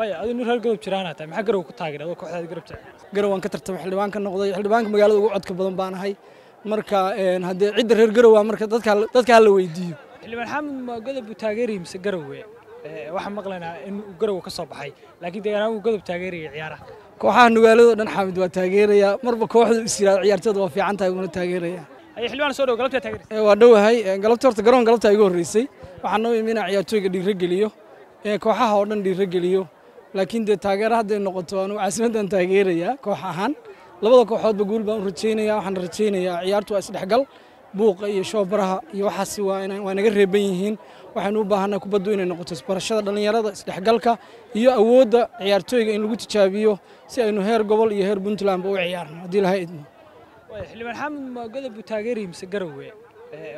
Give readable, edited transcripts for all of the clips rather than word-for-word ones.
waayo aduu reer Galab Jiraana tahay maxaa garow ku taageeray adoo kooxda garab tahay garow aan ka tartamay xildhibaan ka noqday xildhibaanka magaalada ugu codka badan baan ahay marka hadee cid reer garow waa marka dadka la weydiiyo xildhibaan Xamed ma Galab u taageeray mise garowe waxaan maqlaynaa in garow ka soo baxay laakiin deegaanka uu Galab taageeray ciyaaraha kooxaha magaalada dhan Xamed waa taageeraya marba kooxdu isiraad ciyaartooyda waa fiican tahay una taageeraya ay xildhibaan soo dhaw Galabta taageeray waa dhawahay Galabta horta garoon Galabta igu horeysay waxaan noo iiminaa ciyaartooyga dhiiri geliyo kooxaha oo dhan dhiiri geliyo laakiin de taageero hadday noqoto anu caasimadan taageeraya koox ahaan labada kooxoodba guul baan u rajeynayaa waxaan rajeynayaa ciyaartu waa isdhexgal buuqa iyo shoobaraha iyo waxaas waa naga reeban yihiin waxaan u baahanahay kubaddu inay noqoto isbarashada dhalinyarada isdhexgalka iyo awoodda ciyaartooyga in lagu tijaabiyo si aynu heer gobol iyo heer Puntland u ciyaarno hadii la hay'adno xildhibaan Xamed ma Galab u taageeray mise garowe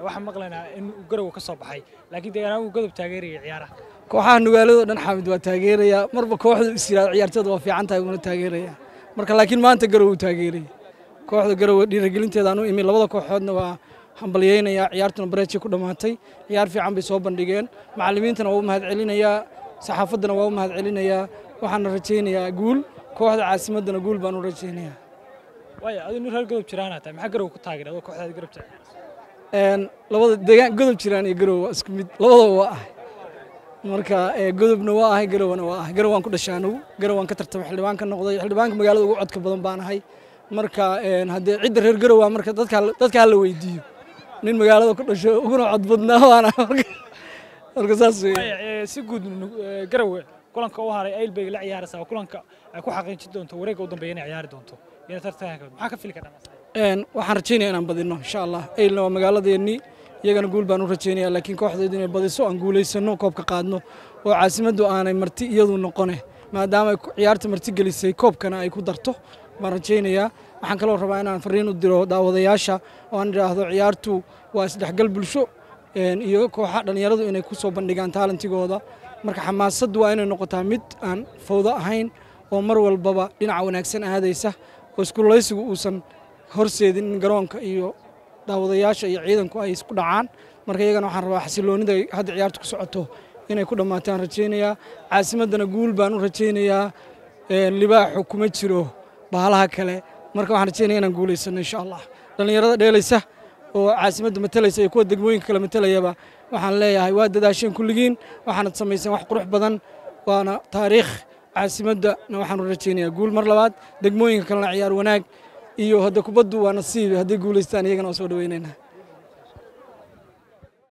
waxaan maqlaynaa in garow ka soo baxay laakiin deegaanka uu Galab taageeray ciyaaraha kooxaha magaalada dhan Xamed waa taageeraya marba kooxdu isiraad ciyaartooyda waa fiican tahay una taageeraya marka laakiin maanta garow u taageeray kooxda garow dhiirigelinteeda aanu imi labada kooxoodna waa hambalyeynaya ciyaartuna bareeji ku dhamaatay ciyaar fiican bay soo bandhigeen macallimiintana waa u mahad celinayaa saxaafadana waa u mahad celinayaa waxaan rajeynayaa guul kooxda caasimadana guul baan u rajeynayaa waayo aduu reer Galab Jiraana tahay maxaa garow ku taageeray adoo kooxda garab tahay labada deegaan Galab Jiraan iyo garow isku mid labadaba waa ah marka godobna waa ahay garowana waa ahay garow waan ku dhashay anigu garow waan ka tartamay xildhibaan ka noqday xildhibaanka magaalada ugu codka badan baan ahay marka hadee cid reer garow waa marka dadka la weydiiyo nin magaalada ku dhashay uguna cod badnaa waana marka saas si guud garowe kulanka u haray Aylbay la ciyaaraysa kulanka ay ku xaqiijin doonto wareegga u dambeeyay inay ciyaari doonto ina tartanka maxaa ka fili kartaa waxaan rajeynayaa inaan badino insha Allah Aylna waa magaaladeennii iyagana guul baan u rajeynayaa laakiin kooxdeedu inay badiso aan guuleysano koobka qaadno oo caasimaddu aanay marti iyadu noqone maadaama ciyaarta marti gelisay koobkana ay ku darto baan rajeynayaa waxaan kaloo rabaa inaan fariin u diro daawadayaasha oo aan iraahdo ciyaartu waa isdhexgal bulsho iyo kooxaha dhalinyaradu inay ku soo bandhigaan talentigooda marka xamaasaddu waa inay noqotaa mid aan fawdo ahayn oo mar walbaba dhinaca wanaagsan aadaysa oo iskuuleysigu uusan horseedin in garoonka iyo daawadayaasha iyo ciidanku ay isku dhacaan marka iyagana waxaan rabaa xasiloonida hadda ciyaartu ku socoto inay ku dhamaataan rajeynayaa caasimadana guul baan u rajeynayaa libaaxu kuma jiro bahalaha kale marka waxaan rajeynayaa inaan guuleysano insha Allah dhalinyarada dheelaysa oo caasimadda matalaysa iyo kuwa degmooyinka kale matalayaba waxaan leeyahay waa dadaasheen kulligiin waxaanad samayseen wax qurux badan waana taariikh caasimadda waxaan u rajeynayaa guul mar labaad degmooyinka kalena ciyaar wanaag iyo hadda kubaddu waa nasiib haddii guuleystaan iyagana oo soo dhaweynayna